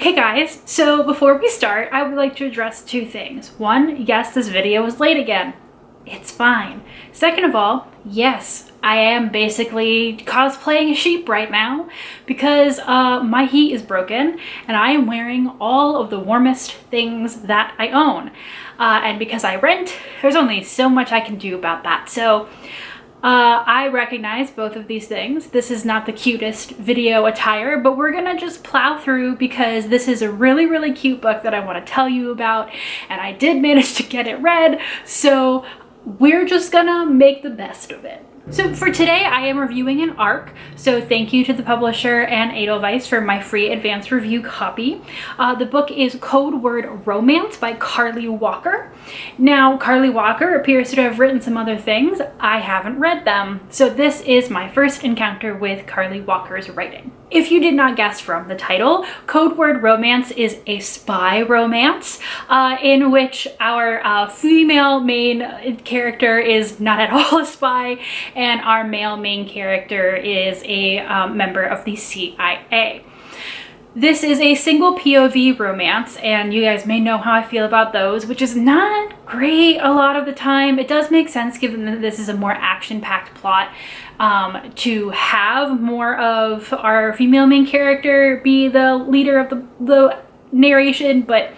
Hey guys, so before we start, I would like to address two things. One, yes, this video is late again. It's fine. Second of all, yes, I am basically cosplaying a sheep right now because my heat is broken and I am wearing all of the warmest things that I own. And because I rent, there's only so much I can do about that. So I recognize both of these things. This is not the cutest video attire, but we're gonna just plow through because this is a really, really cute book that I want to tell you about, and I did manage to get it read, so we're just gonna make the best of it. So for today, I am reviewing an ARC, so thank you to the publisher and Edelweiss for my free advanced review copy. The book is Code Word Romance by Carly Walker. Now, Carly Walker appears to have written some other things. I haven't read them, so this is my first encounter with Carly Walker's writing. If you did not guess from the title, Code Word Romance is a spy romance in which our female main character is not at all a spy, and our male main character is a member of the CIA. This is a single POV romance, and you guys may know how I feel about those, which is not great a lot of the time. It does make sense given that this is a more action-packed plot to have more of our female main character be the leader of the narration, but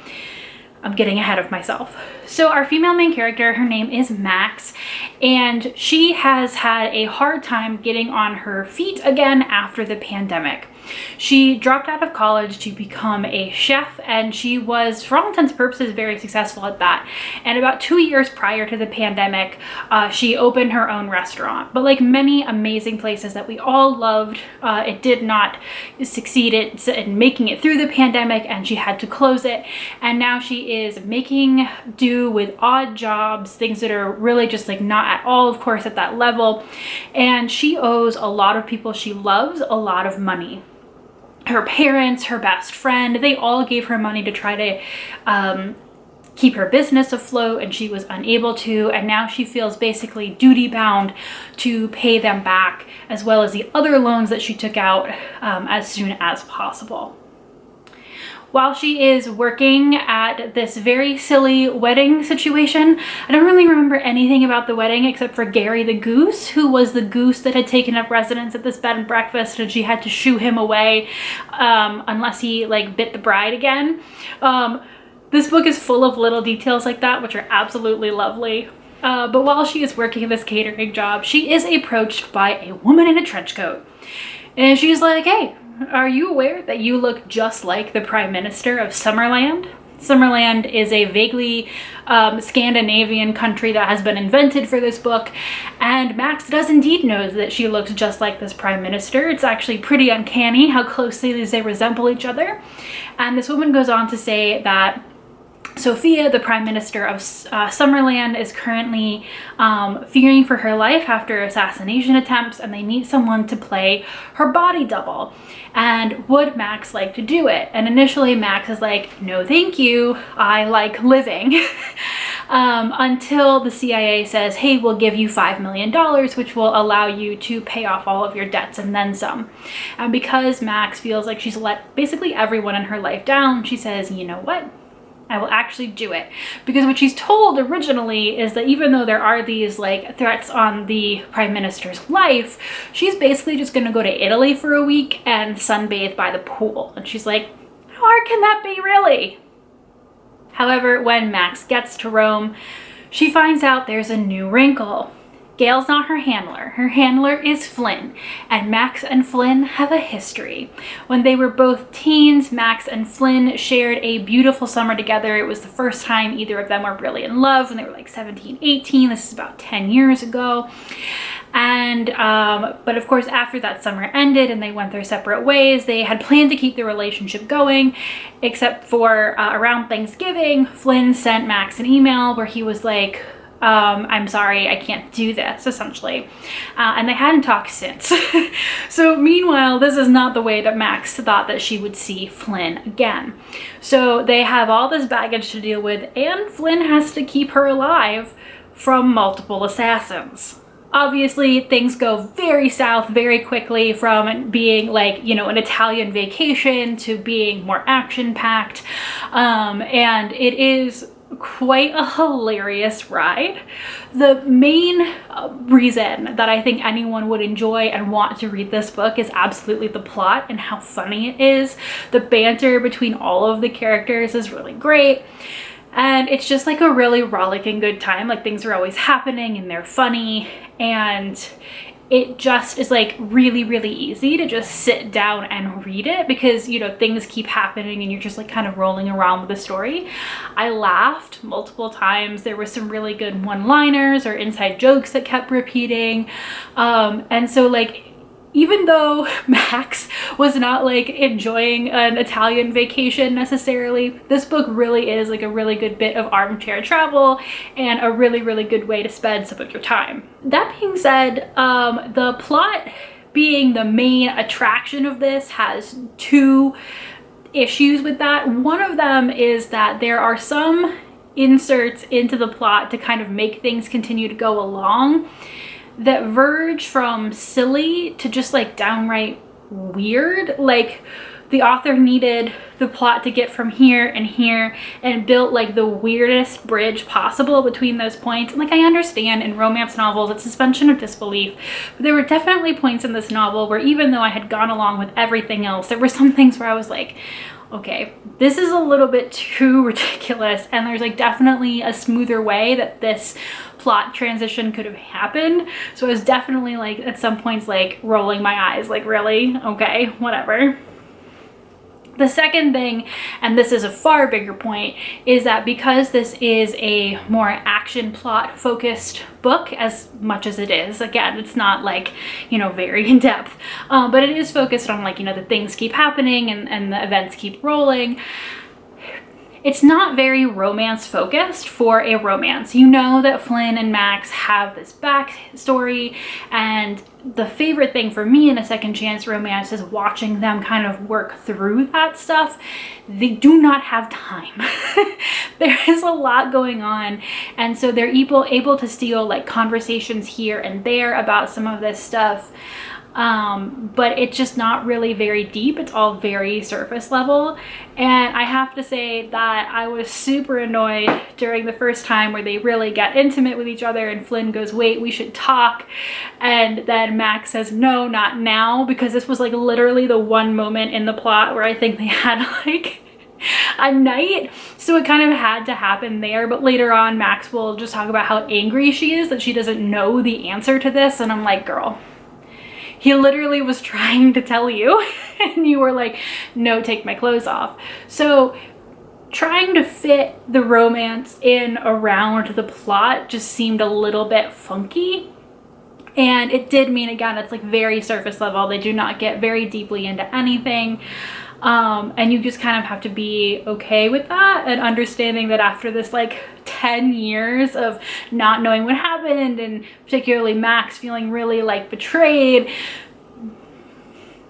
I'm getting ahead of myself. So our female main character, her name is Max, and she has had a hard time getting on her feet again after the pandemic. She dropped out of college to become a chef, and she was, for all intents and purposes, very successful at that. And about 2 years prior to the pandemic, she opened her own restaurant. But like many amazing places that we all loved, it did not succeed in making it through the pandemic, and she had to close it. And now she is making do with odd jobs, things that are really just like not at all, of course, at that level. And she owes a lot of people she loves a lot of money. Her parents, her best friend, they all gave her money to try to keep her business afloat, and she was unable to, and now she feels basically duty bound to pay them back, as well as the other loans that she took out as soon as possible. While she is working at this very silly wedding situation, I don't really remember anything about the wedding except for Gary the goose, who was the goose that had taken up residence at this bed and breakfast, and she had to shoo him away unless he like bit the bride again. This book is full of little details like that, which are absolutely lovely. But while she is working this catering job, she is approached by a woman in a trench coat. And she's like, "Hey, are you aware that you look just like the Prime Minister of Summerland?" Summerland is a vaguely Scandinavian country that has been invented for this book, and Max does indeed know that she looks just like this Prime Minister. It's actually pretty uncanny how closely they resemble each other. And this woman goes on to say that Sophia, the Prime Minister of Summerland, is currently fearing for her life after assassination attempts, and they need someone to play her body double. And would Max like to do it? And initially Max is like, "No thank you, I like living." Until the CIA says, "Hey, we'll give you $5 million, which will allow you to pay off all of your debts and then some." And because Max feels like she's let basically everyone in her life down, she says, "You know what? I will actually do it." Because what she's told originally is that even though there are these like threats on the Prime Minister's life, she's basically just gonna go to Italy for a week and sunbathe by the pool. And she's like, how hard can that be, really? However, when Max gets to Rome, she finds out there's a new wrinkle. Gail's not her handler. Her handler is Flynn, and Max and Flynn have a history. When they were both teens, Max and Flynn shared a beautiful summer together. It was the first time either of them were really in love when they were like 17, 18. This is about 10 years ago. And, but of course, after that summer ended and they went their separate ways, they had planned to keep their relationship going, except for around Thanksgiving, Flynn sent Max an email where he was like, "I'm sorry, I can't do this," essentially. And they hadn't talked since. So meanwhile, this is not the way that Max thought that she would see Flynn again. So they have all this baggage to deal with, and Flynn has to keep her alive from multiple assassins. Obviously, things go very south very quickly from being like, you know, an Italian vacation to being more action-packed. And it is quite a hilarious ride. The main reason that I think anyone would enjoy and want to read this book is absolutely the plot and how funny it is. The banter between all of the characters is really great. And it's just like a really rollicking good time. Like, things are always happening and they're funny, and it just is like really, really easy to just sit down and read it because, you know, things keep happening and you're just like kind of rolling around with the story. I laughed multiple times. There were some really good one-liners or inside jokes that kept repeating. And so like, even though Max was not like enjoying an Italian vacation necessarily, this book really is like a really good bit of armchair travel and a really, really good way to spend some of your time. That being said, the plot being the main attraction of this has two issues with that. One of them is that there are some inserts into the plot to kind of make things continue to go along that verge from silly to just like downright weird. Like, the author needed the plot to get from here and here and built like the weirdest bridge possible between those points. And like, I understand in romance novels it's suspension of disbelief, but there were definitely points in this novel where even though I had gone along with everything else, there were some things where I was like, okay, this is a little bit too ridiculous, and there's like definitely a smoother way that this plot transition could have happened. So I was definitely like at some points like rolling my eyes like, really? Okay, whatever. The second thing, and this is a far bigger point, is that because this is a more action plot focused book, as much as it is, again, it's not like, you know, very in depth, but it is focused on like, you know, the things keep happening and the events keep rolling. It's not very romance focused for a romance. You know that Flynn and Max have this backstory, and the favorite thing for me in a second chance romance is watching them kind of work through that stuff. They do not have time. There is a lot going on, and so they're able to steal like conversations here and there about some of this stuff. But it's just not really very deep. It's all very surface level. And I have to say that I was super annoyed during the first time where they really get intimate with each other and Flynn goes, wait, we should talk. And then Max says, no, not now, because this was like literally the one moment in the plot where I think they had like a night. So it kind of had to happen there. But later on, Max will just talk about how angry she is that she doesn't know the answer to this. And I'm like, girl, he literally was trying to tell you and you were like, no, take my clothes off. So trying to fit the romance in around the plot just seemed a little bit funky. And it did mean, again, it's like very surface level. They do not get very deeply into anything. And you just kind of have to be okay with that and understanding that after this like 10 years of not knowing what happened, and particularly Max feeling really like betrayed,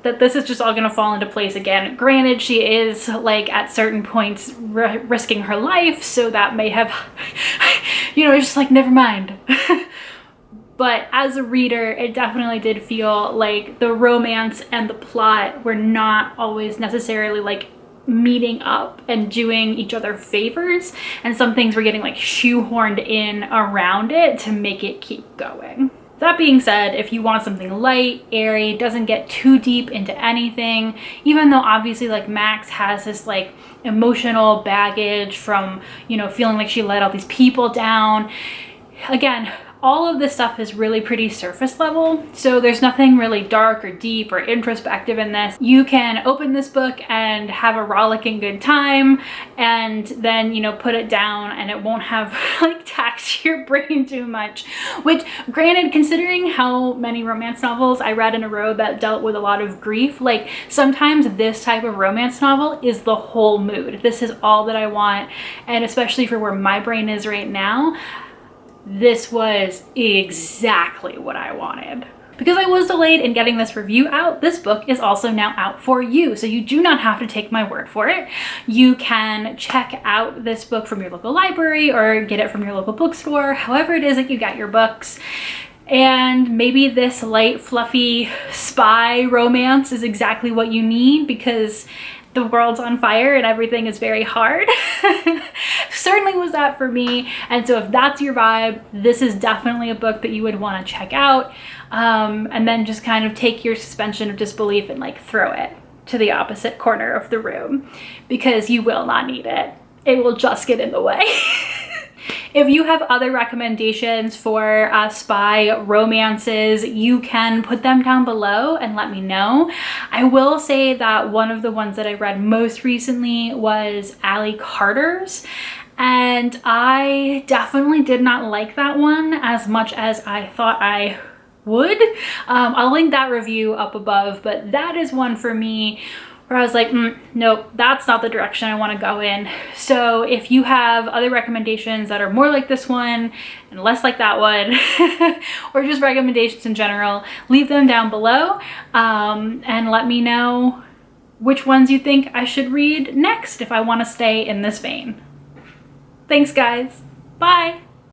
that this is just all gonna fall into place again. Granted, she is like at certain points risking her life, so that may have, you know, just like, never mind. But as a reader, it definitely did feel like the romance and the plot were not always necessarily like meeting up and doing each other favors, and some things were getting like shoehorned in around it to make it keep going. That being said, if you want something light, airy, doesn't get too deep into anything, even though obviously like Max has this like emotional baggage from, you know, feeling like she let all these people down, again, all of this stuff is really pretty surface level, so there's nothing really dark or deep or introspective in this. You can open this book and have a rollicking good time, and then, you know, put it down and it won't have like tax your brain too much. Which, granted, considering how many romance novels I read in a row that dealt with a lot of grief, like sometimes this type of romance novel is the whole mood. This is all that I want, and especially for where my brain is right now, this was exactly what I wanted. Because I was delayed in getting this review out, this book is also now out for you, so you do not have to take my word for it. You can check out this book from your local library or get it from your local bookstore, however it is that you get your books. And maybe this light, fluffy spy romance is exactly what you need because the world's on fire and everything is very hard. Certainly was that for me. And so if that's your vibe, this is definitely a book that you would want to check out. And then just kind of take your suspension of disbelief and like throw it to the opposite corner of the room because you will not need it. It will just get in the way. If you have other recommendations for spy romances, you can put them down below and let me know. I will say that one of the ones that I read most recently was Allie Carter's, and I definitely did not like that one as much as I thought I would. I'll link that review up above, but that is one for me where I was like, nope, that's not the direction I want to go in. So if you have other recommendations that are more like this one and less like that one, or just recommendations in general, leave them down below and let me know which ones you think I should read next if I want to stay in this vein. Thanks, guys. Bye.